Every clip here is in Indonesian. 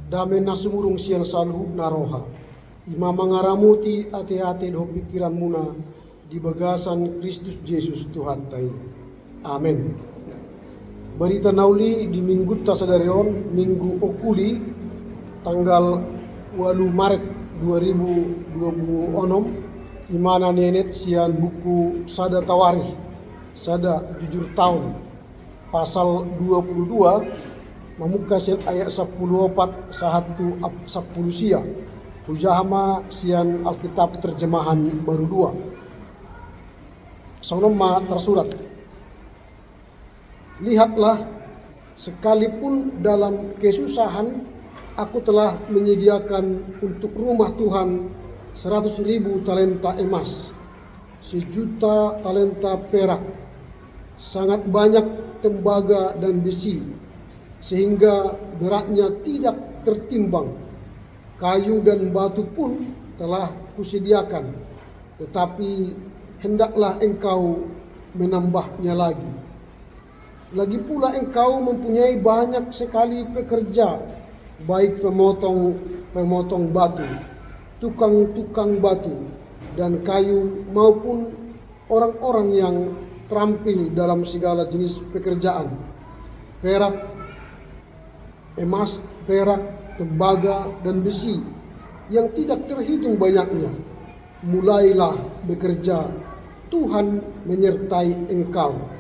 Dame nasumurung siang saluh naroha. Ima mangaramuti ate-ate doh pikiran muna di bagasan Kristus Yesus Tuhan tai. Amin. Berita nauli di minggu tasadarion minggu okuli tanggal 8 Maret 2026 imana nenet sian buku sada tawari sada jujur tahun pasal 22 memuka sian ayat 14 sahatu 10 sia hujahama sian Alkitab terjemahan baru 2 sonoma tersurat. Lihatlah, sekalipun dalam kesusahan aku telah menyediakan untuk rumah Tuhan 100.000 talenta emas, 1.000.000 talenta perak, sangat banyak tembaga dan besi, sehingga beratnya tidak tertimbang. Kayu dan batu pun telah kusediakan, tetapi hendaklah engkau menambahnya lagi. Lagi pula engkau mempunyai banyak sekali pekerja, baik pemotong batu, tukang batu dan kayu maupun orang-orang yang terampil dalam segala jenis pekerjaan, perak, emas, perak, tembaga dan besi yang tidak terhitung banyaknya. Mulailah bekerja, Tuhan menyertai engkau.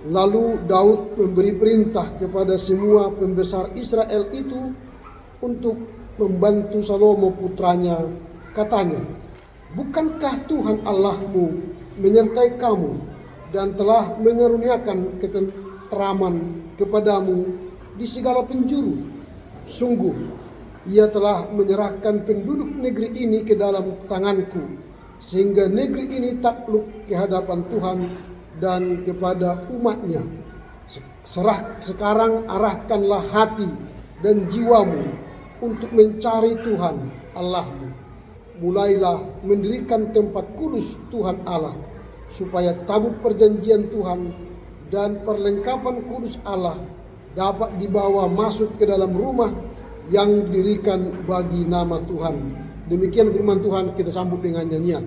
Lalu Daud memberi perintah kepada semua pembesar Israel itu untuk membantu Salomo putranya. Katanya, bukankah Tuhan Allahmu menyertai kamu dan telah mengaruniakan ketenteraman kepadamu di segala penjuru? Sungguh, ia telah menyerahkan penduduk negeri ini ke dalam tanganku, sehingga negeri ini takluk ke hadapan Tuhan dan kepada umatnya. Sekarang arahkanlah hati dan jiwamu untuk mencari Tuhan Allahmu. Mulailah mendirikan tempat kudus Tuhan Allah, supaya tabut perjanjian Tuhan dan perlengkapan kudus Allah dapat dibawa masuk ke dalam rumah yang didirikan bagi nama Tuhan. Demikian firman Tuhan, kita sambut dengan nyanyian.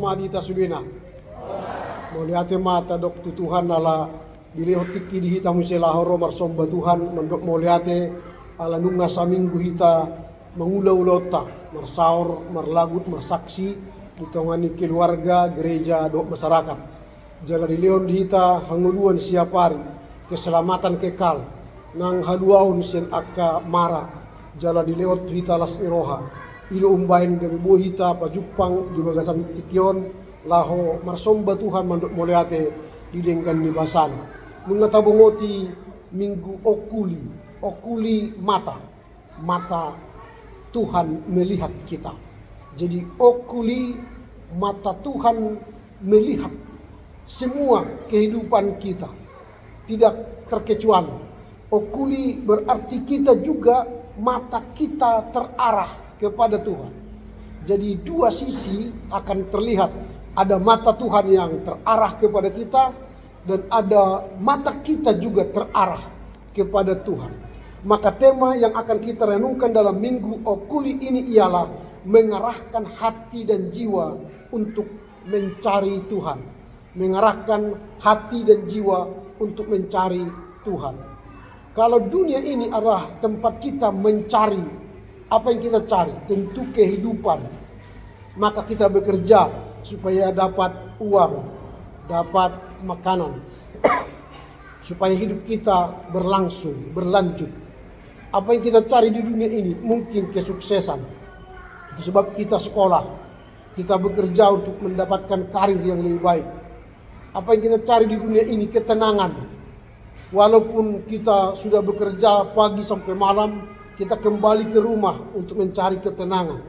Madita subina moliate mata dok tu Tuhan ala bilihot tiki di hita musela horo marsomba Tuhan mendok moliate ala nunga saminggu hita mengulau-ulota marsaur marlagut marsaksi ditongani keluarga gereja dok masyarakat jala di leon di hita hanguluan siapari keselamatan kekal nang haluaun sen akka mara jala di lewat hita las iroha ilo umbahin gabi buah hita pajupang di bagasan tikion laho marsomba Tuhan mandok moleate didengkan di basan nunga tabongoti minggu okuli mata Tuhan melihat kita. Jadi okuli mata Tuhan melihat semua kehidupan kita tidak terkecuali. Okuli berarti kita juga mata kita terarah kepada Tuhan. Jadi dua sisi akan terlihat. Ada mata Tuhan yang terarah kepada kita dan ada mata kita juga terarah kepada Tuhan. Maka tema yang akan kita renungkan dalam minggu okuli ini ialah mengarahkan hati dan jiwa untuk mencari Tuhan. Mengarahkan hati dan jiwa untuk mencari Tuhan. Kalau dunia ini adalah tempat kita mencari apa yang kita cari, tentu kehidupan. Maka kita bekerja supaya dapat uang, dapat makanan, supaya hidup kita berlangsung, berlanjut. Apa yang kita cari di dunia ini mungkin kesuksesan. Itu sebab kita sekolah, kita bekerja untuk mendapatkan karir yang lebih baik. Apa yang kita cari di dunia ini ketenangan. Walaupun kita sudah bekerja pagi sampai malam, kita kembali ke rumah untuk mencari ketenangan.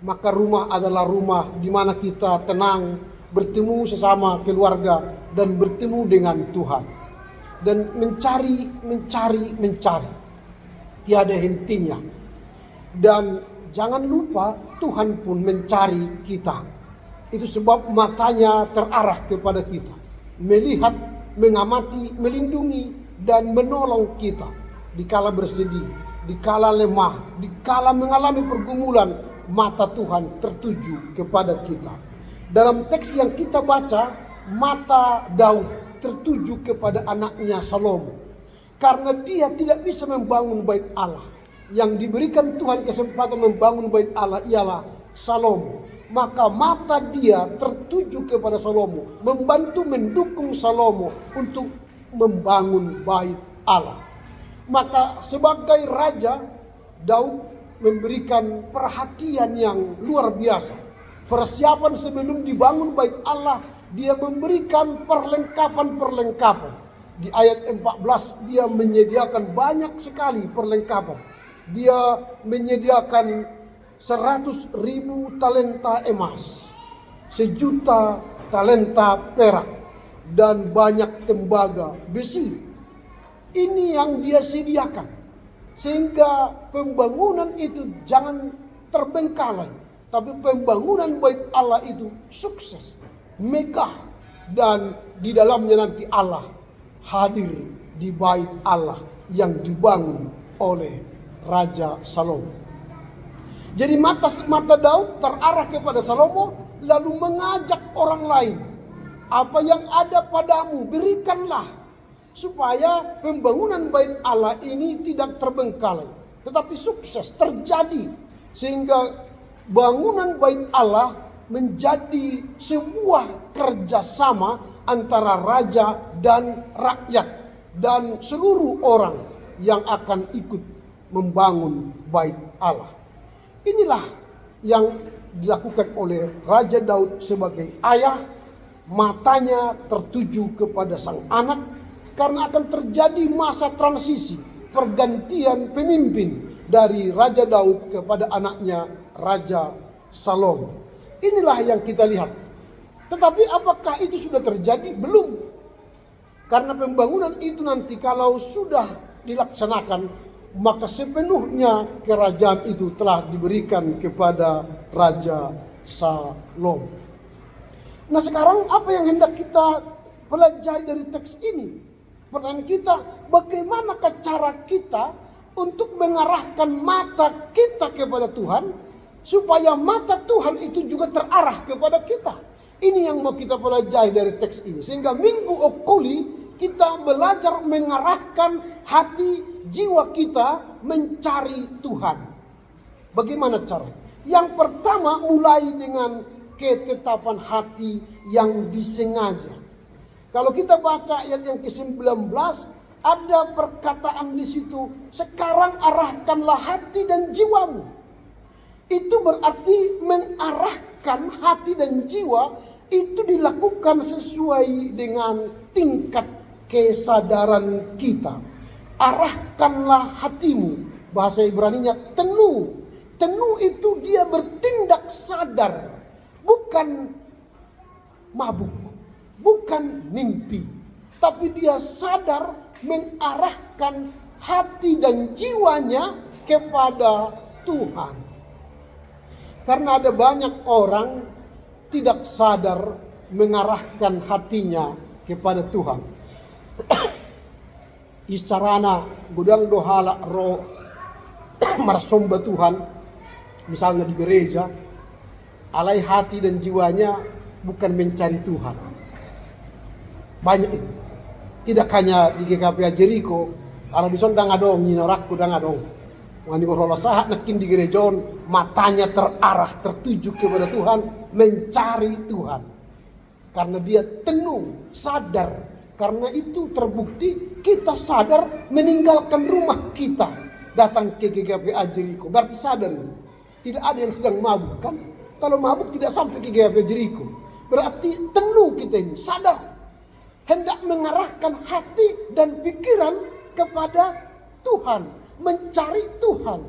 Maka rumah adalah rumah di mana kita tenang, bertemu sesama keluarga, dan bertemu dengan Tuhan. Dan mencari. Tiada hentinya. Dan jangan lupa Tuhan pun mencari kita. Itu sebab matanya terarah kepada kita. Melihat, mengamati, melindungi, dan menolong kita. Dikala bersedih, dikala lemah, dikala mengalami pergumulan, mata Tuhan tertuju kepada kita. Dalam teks yang kita baca, mata Daud tertuju kepada anaknya Salomo. Karena dia tidak bisa membangun bait Allah. Yang diberikan Tuhan kesempatan membangun bait Allah ialah Salomo. Maka mata dia tertuju kepada Salomo, membantu mendukung Salomo untuk membangun bait Allah. Maka sebagai raja, Daud memberikan perhatian yang luar biasa. Persiapan sebelum dibangun bait Allah, dia memberikan perlengkapan-perlengkapan. Di ayat 14 dia menyediakan banyak sekali perlengkapan. Dia menyediakan 100.000 talenta emas, 1.000.000 talenta perak, dan banyak tembaga besi. Ini yang dia sediakan. Sehingga pembangunan itu jangan terbengkalai. Tapi pembangunan bait Allah itu sukses, megah, dan di dalamnya nanti Allah hadir di bait Allah yang dibangun oleh Raja Salomo. Jadi mata Daud terarah kepada Salomo, lalu mengajak orang lain. Apa yang ada padamu berikanlah, supaya pembangunan bait Allah ini tidak terbengkalai, tetapi sukses terjadi. Sehingga bangunan bait Allah menjadi sebuah kerjasama antara raja dan rakyat dan seluruh orang yang akan ikut membangun bait Allah. Inilah yang dilakukan oleh Raja Daud sebagai ayah. Matanya tertuju kepada sang anak karena akan terjadi masa transisi, pergantian pemimpin dari Raja Daud kepada anaknya Raja Salomo. Inilah yang kita lihat. Tetapi apakah itu sudah terjadi? Belum. Karena pembangunan itu nanti kalau sudah dilaksanakan, maka sepenuhnya kerajaan itu telah diberikan kepada Raja Salomo. Nah, sekarang apa yang hendak kita pelajari dari teks ini? Pertanyaan kita, bagaimanakah cara kita untuk mengarahkan mata kita kepada Tuhan, supaya mata Tuhan itu juga terarah kepada kita? Ini yang mau kita pelajari dari teks ini. Sehingga minggu Okuli kita belajar mengarahkan hati jiwa kita mencari Tuhan. Bagaimana cara? Yang pertama mulai dengan ketetapan hati yang disengaja. Kalau kita baca ayat yang ke-19, ada perkataan di situ, sekarang arahkanlah hati dan jiwamu. Itu berarti mengarahkan hati dan jiwa itu dilakukan sesuai dengan tingkat kesadaran kita. Arahkanlah hatimu. Bahasa Ibraninya tenu. Tenu itu dia bertindak sadar. Bukan mabuk. Bukan mimpi. Tapi dia sadar mengarahkan hati dan jiwanya kepada Tuhan. Karena ada banyak orang tidak sadar mengarahkan hatinya kepada Tuhan. Iscarana gudang dohala ro marsomba Tuhan, misalnya di gereja, alai hati dan jiwanya bukan mencari Tuhan. Banyak itu. Tidak hanya di GKP Jericho, kalau bisa ndang adong nyinorakku ndang adong. Wani rola sahat nakin di gereja, matanya terarah tertuju kepada Tuhan, mencari Tuhan. Karena dia tenung, sadar. Karena itu terbukti kita sadar meninggalkan rumah kita datang ke GKPA Jeriko. Berarti sadar ini, tidak ada yang sedang mabuk kan? Kalau mabuk tidak sampai ke GKPA Jeriko. Berarti tenung kita ini, sadar. Hendak mengarahkan hati dan pikiran kepada Tuhan, mencari Tuhan.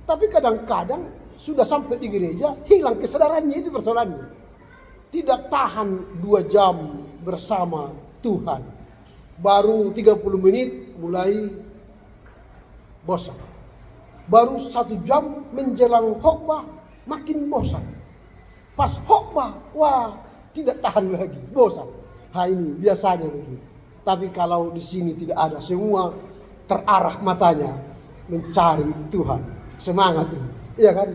Tapi kadang-kadang sudah sampai di gereja, hilang kesadarannya, itu persoalannya. Tidak tahan 2 jam bersama Tuhan. Baru 30 menit mulai bosan. Baru 1 jam menjelang khotbah makin bosan. Pas khotbah, wah, tidak tahan lagi, bosan. Ini biasanya begitu. Tapi kalau di sini tidak ada, semua terarah matanya mencari Tuhan. Semangat ini, iya kan?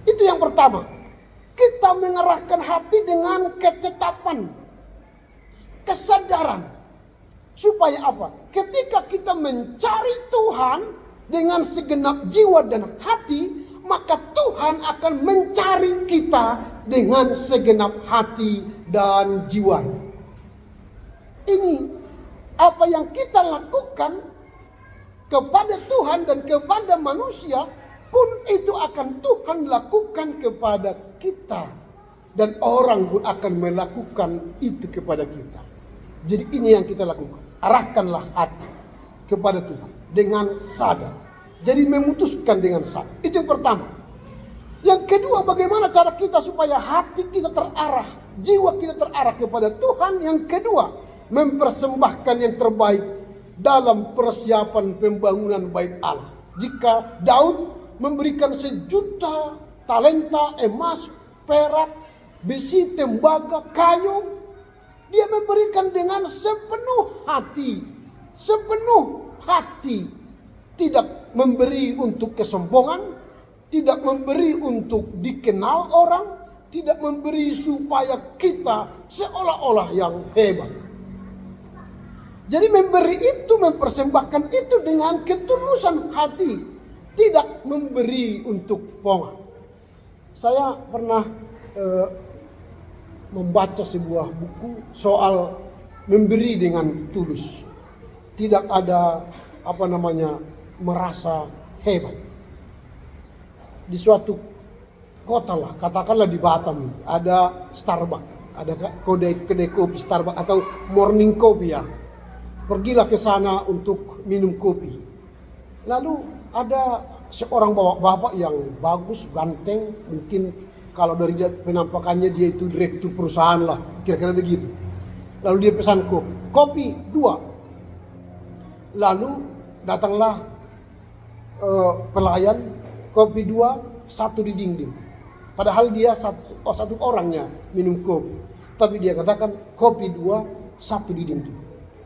Itu yang pertama. Kita mengerahkan hati dengan ketetapan, kesadaran. Supaya apa? Ketika kita mencari Tuhan dengan segenap jiwa dan hati, maka Tuhan akan mencari kita dengan segenap hati dan jiwanya. Ini apa yang kita lakukan kepada Tuhan dan kepada manusia pun itu akan Tuhan lakukan kepada kita. Dan orang pun akan melakukan itu kepada kita. Jadi ini yang kita lakukan. Arahkanlah hati kepada Tuhan dengan sadar. Jadi memutuskan dengan sadar. Itu yang pertama. Yang kedua, bagaimana cara kita supaya hati kita terarah, jiwa kita terarah kepada Tuhan. Yang kedua, mempersembahkan yang terbaik dalam persiapan pembangunan bait Allah. Jika Daud memberikan 1 juta talenta emas, perak, besi, tembaga, kayu, dia memberikan dengan sepenuh hati. Sepenuh hati. Tidak memberi untuk kesombongan, tidak memberi untuk dikenal orang, tidak memberi supaya kita seolah-olah yang hebat. Jadi memberi itu, mempersembahkan itu dengan ketulusan hati. Tidak memberi untuk pongan. Saya pernah membaca sebuah buku soal memberi dengan tulus. Tidak ada merasa hebat. Di suatu kota lah, katakanlah di Batam, ada Starbucks. Ada kedai kopi Starbucks atau morning coffee ya. Pergilah ke sana untuk minum kopi. Lalu ada seorang bapak yang bagus, ganteng. Mungkin kalau dari penampakannya dia itu direktur perusahaan lah. Kira-kira begitu. Lalu dia pesan kopi. Kopi 2. Lalu datanglah pelayan. Kopi 2, 1 di dinding. Padahal dia satu orangnya minum kopi. Tapi dia katakan kopi 2, 1 di dinding.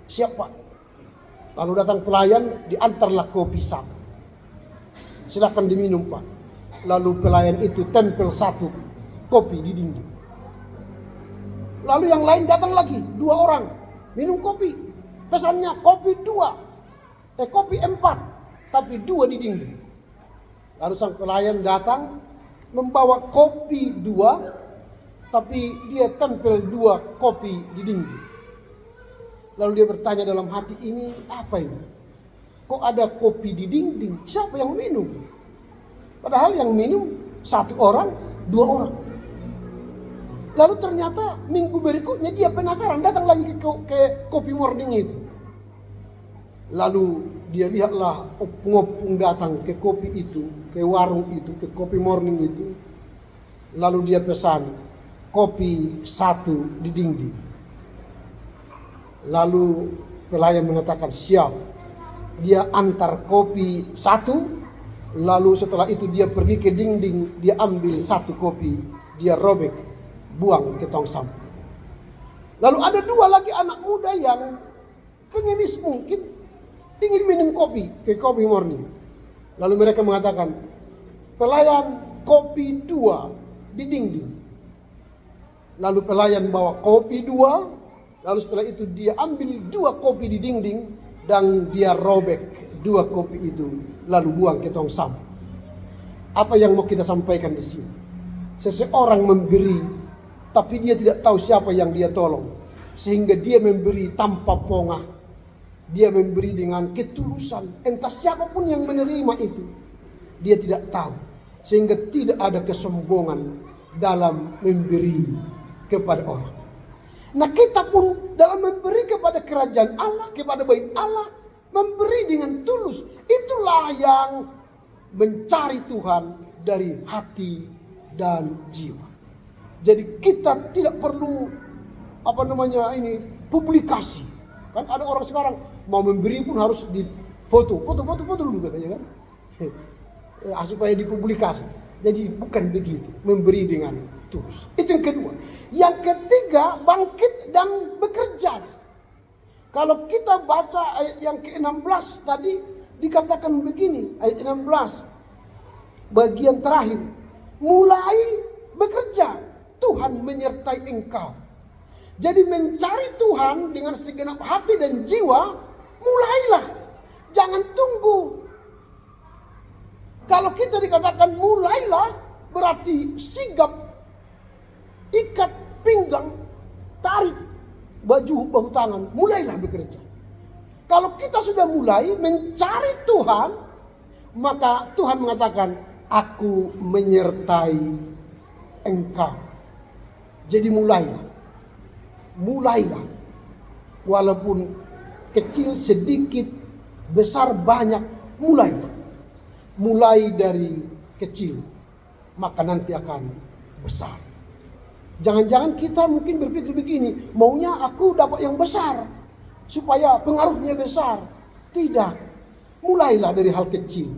Siap Pak. Lalu datang pelayan, diantarlah kopi 1. Silakan diminum Pak. Lalu pelayan itu tempel 1 kopi di dinding. Lalu yang lain datang lagi, 2 orang minum kopi. Pesannya kopi 4, tapi 2 di dinding. Lalu sang pelayan datang membawa kopi 2, tapi dia tempel 2 kopi di dinding. Lalu dia bertanya dalam hati, ini apa ini? Kok ada kopi di dinding? Siapa yang minum? Padahal yang minum 1 orang, 2 orang. Lalu ternyata minggu berikutnya dia penasaran, datang lagi ke kopi morning itu. Lalu dia lihatlah pengopung datang ke kopi itu, ke warung itu, ke kopi morning itu. Lalu dia pesan kopi 1 di dinding. Lalu pelayan mengatakan siap. Dia antar kopi 1. Lalu setelah itu dia pergi ke dinding. Dia ambil 1 kopi. Dia robek. Buang ke tong sampah. Lalu ada 2 lagi anak muda yang pengemis mungkin. Ingin minum kopi. Ke kopi morning. Lalu mereka mengatakan. Pelayan kopi 2 di dinding. Lalu pelayan bawa kopi 2. Lalu setelah itu dia ambil 2 kopi di dinding dan dia robek 2 kopi itu lalu buang ke tong sampah. Apa yang mau kita sampaikan di sini? Seseorang memberi tapi dia tidak tahu siapa yang dia tolong, sehingga dia memberi tanpa pongah, Dia memberi dengan ketulusan. Entah siapapun yang menerima itu, dia tidak tahu. Sehingga tidak ada kesombongan dalam memberi kepada orang. Nah, kita pun dalam memberi kepada kerajaan Allah, kepada bait Allah, memberi dengan tulus. Itulah yang mencari Tuhan dari hati dan jiwa. Jadi kita tidak perlu publikasi. Kan ada orang sekarang mau memberi pun harus di foto dulu katanya kan. Supaya dipublikasi. Jadi bukan begitu, memberi dengan tulus. Itu yang kedua. Yang ketiga, bangkit dan bekerja. Kalau kita baca ayat yang ke-16 tadi, dikatakan begini, ayat 16, bagian terakhir. Mulai bekerja, Tuhan menyertai engkau. Jadi mencari Tuhan dengan segenap hati dan jiwa, mulailah. Jangan tunggu. Kalau kita dikatakan mulailah, berarti sigap, ikat pinggang, tarik baju bahu tangan, mulailah bekerja. Kalau kita sudah mulai mencari Tuhan, maka Tuhan mengatakan, aku menyertai engkau. Jadi mulailah. Walaupun kecil sedikit, besar banyak, mulailah. Mulai dari kecil, maka nanti akan besar. Jangan-jangan kita mungkin berpikir begini, maunya aku dapat yang besar, supaya pengaruhnya besar. Tidak, mulailah dari hal kecil,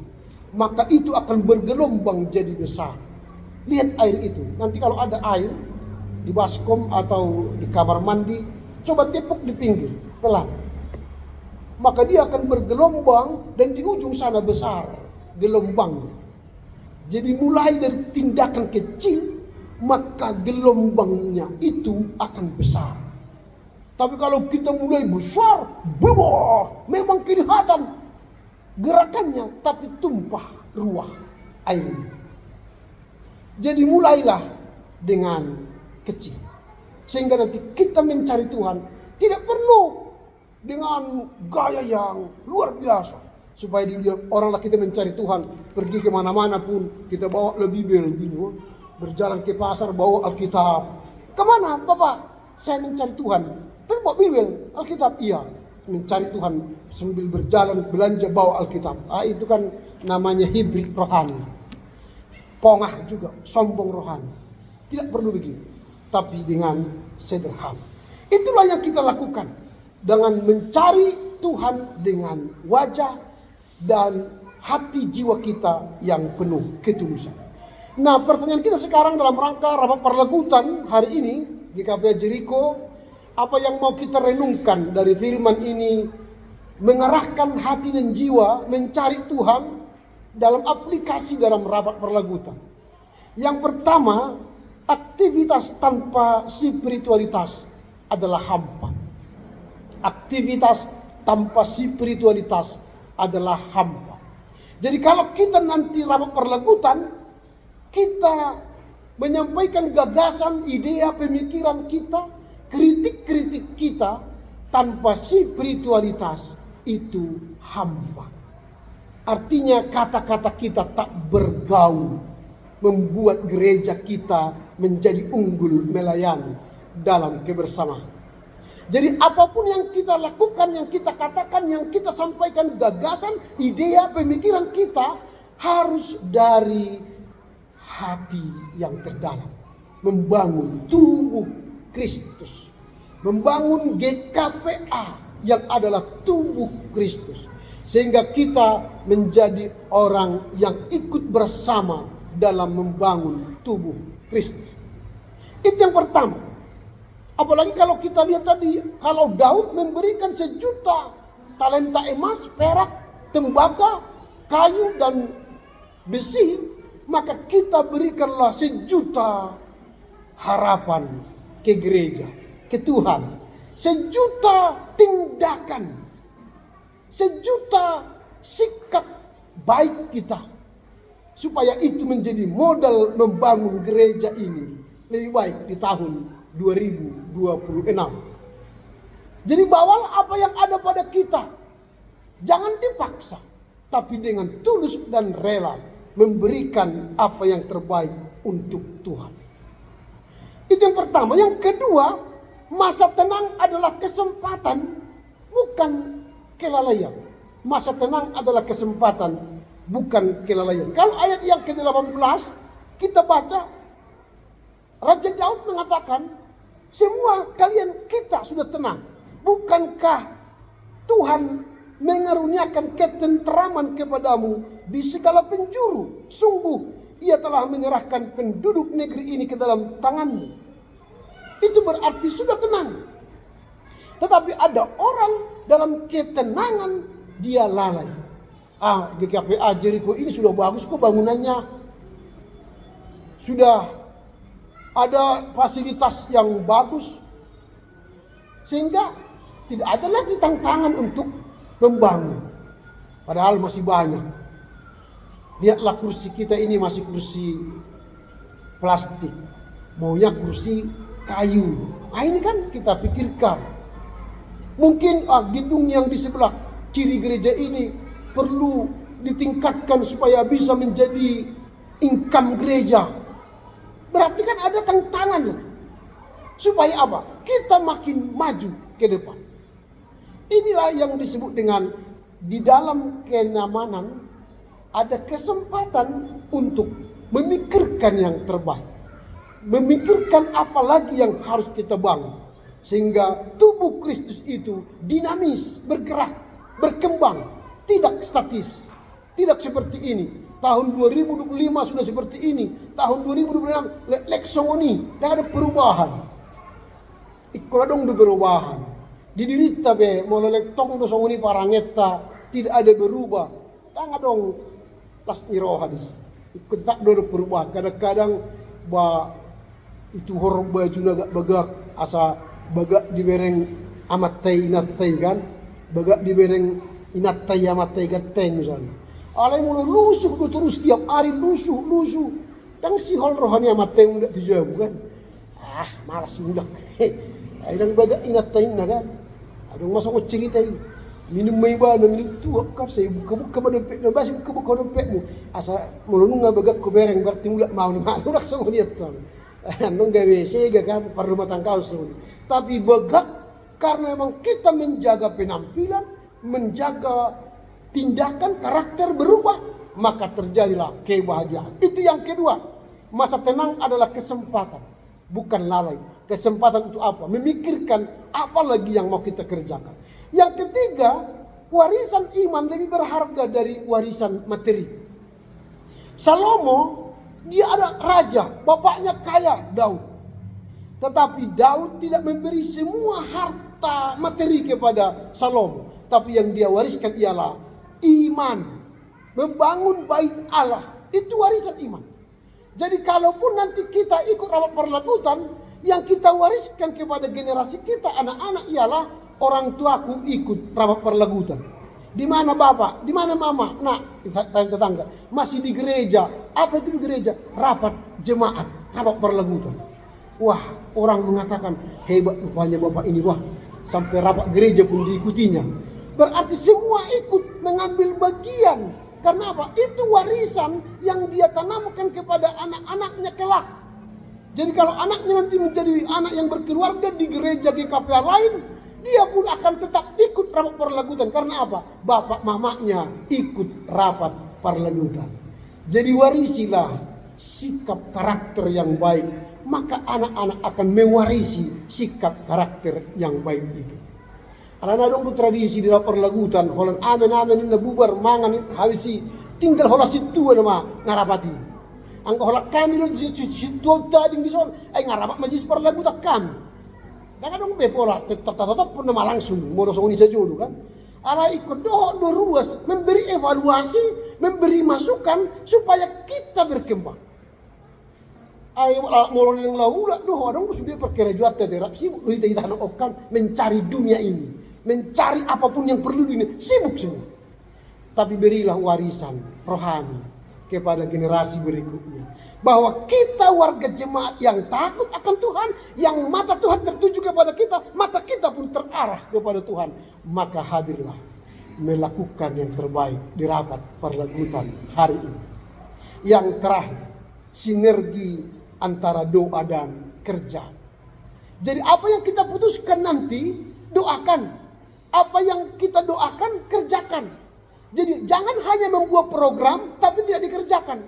maka itu akan bergelombang jadi besar. Lihat air itu, nanti kalau ada air di baskom atau di kamar mandi, coba tepuk di pinggir, pelan. Maka dia akan bergelombang dan di ujung sana besar gelombangnya. Jadi mulai dari tindakan kecil, maka gelombangnya itu akan besar. Tapi kalau kita mulai besar, memang kelihatan gerakannya, tapi tumpah ruah airnya. Jadi mulailah dengan kecil, sehingga nanti kita mencari Tuhan tidak perlu dengan gaya yang luar biasa. Supaya dilihat oranglah kita mencari Tuhan. Pergi kemana-mana pun kita bawa Bible begini. Berjalan ke pasar bawa Alkitab. Kemana Bapak? Saya mencari Tuhan. Tapi bawa Bible, Alkitab. Iya, mencari Tuhan sambil berjalan belanja bawa Alkitab. Itu kan namanya hibrid rohani. Pongah juga, sombong rohani. Tidak perlu begitu. Tapi dengan sederhana. Itulah yang kita lakukan. Dengan mencari Tuhan dengan wajah dan hati jiwa kita yang penuh ketulusan. Nah, pertanyaan kita sekarang dalam rangka rapat perlegutan hari ini di GKP Jericho, apa yang mau kita renungkan dari firman ini, mengarahkan hati dan jiwa mencari Tuhan dalam aplikasi dalam rapat perlegutan. Yang pertama, aktivitas tanpa spiritualitas adalah hampa. Aktivitas tanpa spiritualitas adalah hampa. Jadi kalau kita nanti rapat perlegutan, kita menyampaikan gagasan, ide, pemikiran kita, kritik-kritik kita tanpa spiritualitas, itu hampa. Artinya kata-kata kita tak bergaul, membuat gereja kita menjadi unggul melayani dalam kebersamaan. Jadi apapun yang kita lakukan, yang kita katakan, yang kita sampaikan, gagasan, ide, pemikiran kita harus dari hati yang terdalam. Membangun tubuh Kristus. Membangun GKPA yang adalah tubuh Kristus. Sehingga kita menjadi orang yang ikut bersama dalam membangun tubuh Kristus. Itu yang pertama. Apalagi kalau kita lihat tadi, kalau Daud memberikan 1 juta talenta emas, perak, tembaga, kayu dan besi, maka kita berikanlah 1 juta harapan ke gereja, ke Tuhan. 1 juta tindakan, 1 juta sikap baik kita, supaya itu menjadi modal membangun gereja ini lebih baik di tahun 2026. Jadi bawalah apa yang ada pada kita. Jangan dipaksa, tapi dengan tulus dan rela memberikan apa yang terbaik untuk Tuhan. Itu yang pertama. Yang kedua, masa tenang adalah kesempatan, bukan kelalaian. Masa tenang adalah kesempatan, bukan kelalaian. Kalau ayat yang ke-18 kita baca, Raja Daud mengatakan, semua kalian kita sudah tenang. Bukankah Tuhan mengaruniakan ketenteraman kepadamu di segala penjuru? Sungguh ia telah menyerahkan penduduk negeri ini ke dalam tanganmu. Itu berarti sudah tenang. Tetapi ada orang dalam ketenangan dia lalai. GKPA Jericho ini sudah bagus kok bangunannya. Sudah ada fasilitas yang bagus. Sehingga tidak ada lagi tantangan untuk membangun. Padahal masih banyak. Lihatlah kursi kita ini masih kursi plastik. Maunya kursi kayu. Ini kan kita pikirkan. Mungkin gedung yang di sebelah kiri gereja ini perlu ditingkatkan supaya bisa menjadi income gereja. Berarti kan ada tantangan. Supaya apa? Kita makin maju ke depan. Inilah yang disebut dengan di dalam kenyamanan ada kesempatan untuk memikirkan yang terbaik. Memikirkan apa lagi yang harus kita bangun. Sehingga tubuh Kristus itu dinamis, bergerak, berkembang, tidak statis. Tidak seperti ini. Tahun 2025 sudah seperti ini. Tahun 2026 leksoni, tidak ada perubahan. Ikoladong do perubahan. Didirita be mololek tong do songoni parangeta tidak ada berubah. Tanga dong pas niro hadis. Ikut tak do perubahan. Kadang-kadang itu horor baju agak bagak asa bagak dibereng amat tei inatai kan. Bagak dibereng inatai amat tei gateng misalnya. Alai mulu lusuh do terus tiap hari lusuh. Dan si hol rohani amat tei muda dijawab kan. Malas muda. Aidang bagak inatai na kan. Adong masuk ke cerita ini. Minum may ba na minum tuwa kap sa buka ba dompet na basi buka dompet mo asa mulunung nga bagak ko bereng berarti mula mau ni malu nak sa ngunit to. Anong gawe sega kan para rumah tangga so. Tapi bagak karena memang kita menjaga penampilan, menjaga tindakan karakter berubah, maka terjadilah kebahagiaan. Itu yang kedua. Masa tenang adalah kesempatan, bukan lalai. Kesempatan untuk apa? Memikirkan apa lagi yang mau kita kerjakan. Yang ketiga, warisan iman lebih berharga dari warisan materi. Salomo, dia ada raja, bapaknya kaya, Daud. Tetapi Daud tidak memberi semua harta materi kepada Salomo. Tapi yang dia wariskan ialah iman. Membangun bait Allah, itu warisan iman. Jadi kalaupun nanti kita ikut rapat perlagutan, yang kita wariskan kepada generasi kita, anak-anak ialah orang tuaku ikut rapat perlagutan. Di mana bapak? Di mana mama? Nah, tetangga masih di gereja. Apa itu di gereja? Rapat jemaat, rapat perlagutan. Wah, orang mengatakan hebat rupanya bapak ini, wah sampai rapat gereja pun diikutinya. Berarti semua ikut mengambil bagian. Karena apa? Itu warisan yang dia tanamkan kepada anak-anaknya kelak. Jadi kalau anaknya nanti menjadi anak yang berkeluarga di gereja GKPA lain, dia pun akan tetap ikut rapat perlagutan. Karena apa? Bapak mamanya ikut rapat perlagutan. Jadi warisilah sikap karakter yang baik. Maka anak-anak akan mewarisi sikap karakter yang baik itu. Karena dong tradisi di rapat perlagutan. Holan amen ini bubar mangan habisi tinggal hola situ nama narapati. Ang holak kami lo situ tadi di sana, ngarapat majlis perlagutan kami. Dan kadang bepola tetap pun nama langsung mau dosong ini saja dulu kan. Ala ikut do ruas memberi evaluasi, memberi masukan supaya kita berkembang. Ayo molon yang laula doh dong sudah perkara juat terap sibuk kita anak okan mencari dunia ini, mencari apapun yang perlu ini sibuk semua. Tapi berilah warisan rohani, kepada generasi berikutnya. Bahwa kita warga jemaat yang takut akan Tuhan, yang mata Tuhan tertuju kepada kita, mata kita pun terarah kepada Tuhan. Maka hadirlah melakukan yang terbaik di rapat perlegutan hari ini. Yang terakhir, sinergi antara doa dan kerja. Jadi apa yang kita putuskan nanti, doakan. Apa yang kita doakan, kerjakan. Jadi jangan hanya membuat program tapi tidak dikerjakan.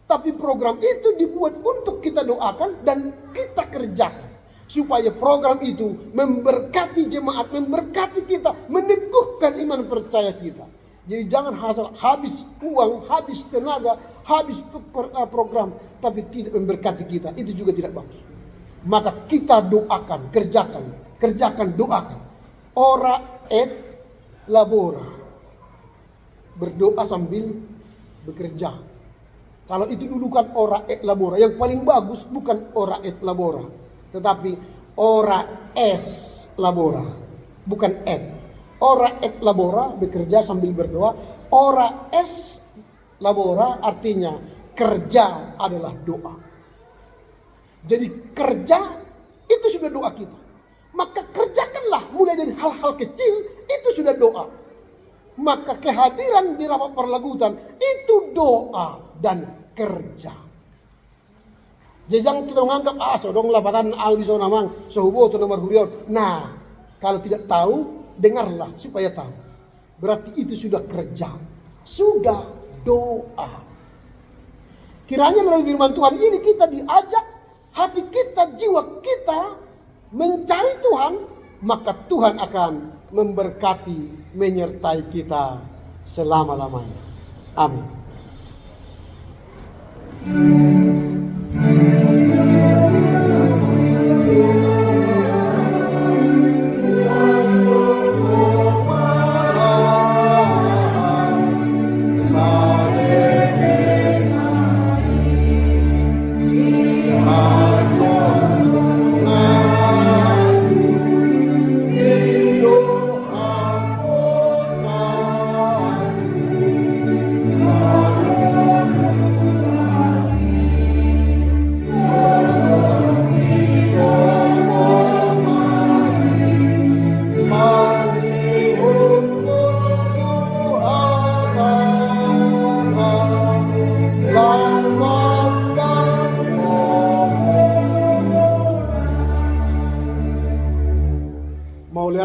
Tapi program itu dibuat untuk kita doakan dan kita kerjakan. Supaya program itu memberkati jemaat, memberkati kita, meneguhkan iman percaya kita. Jadi jangan habis uang, habis tenaga, habis program, tapi tidak memberkati kita. Itu juga tidak bagus. Maka kita doakan, kerjakan, doakan. Ora et labora. Berdoa sambil bekerja. Kalau itu dulu kan ora et labora. Yang paling bagus bukan ora et labora, tetapi ora es labora. Bukan et. Ora et labora, bekerja sambil berdoa. Ora es labora artinya kerja adalah doa. Jadi kerja itu sudah doa kita. Maka kerjakanlah mulai dari hal-hal kecil, itu sudah doa. Maka kehadiran di rapat perlegutan itu doa dan kerja. Jadi jangan kita menganggap sodong lapatan di zona mang sohubo atau nomor hurion. Nah, kalau tidak tahu, dengarlah supaya tahu. Berarti itu sudah kerja, sudah doa. Kiranya melalui firman Tuhan ini kita diajak, hati kita, jiwa kita mencari Tuhan, maka Tuhan akan memberkati, menyertai kita selama-lamanya. Amin.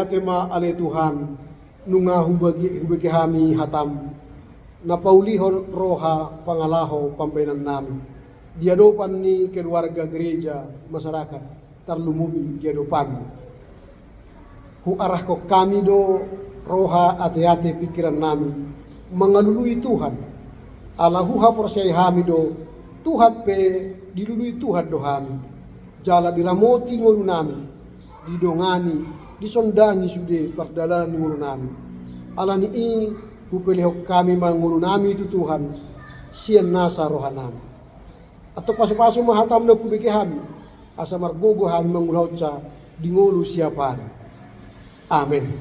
Tema ale Tuhan nunga hubagi kami hatam napaulihon roha pangalaho pambenan nami diadopan ni keluarga gereja masyarakat tarlumubi diadopan hu arah ko kami do roha ate-ate pikiran nami mengalului Tuhan alahuha persai hami do Tuhan pe dilului Tuhan do hami jala diramoti ngolu nami didongani disondangi sude perdalanan ni ngulu nami. Alani i upelihok kami mangulu nami itu Tuhan sian nasa rohanami. Atau pasu-pasu mahatam na kubeke kami asa margogo kami mangulauca di ngulu siapa. Amin.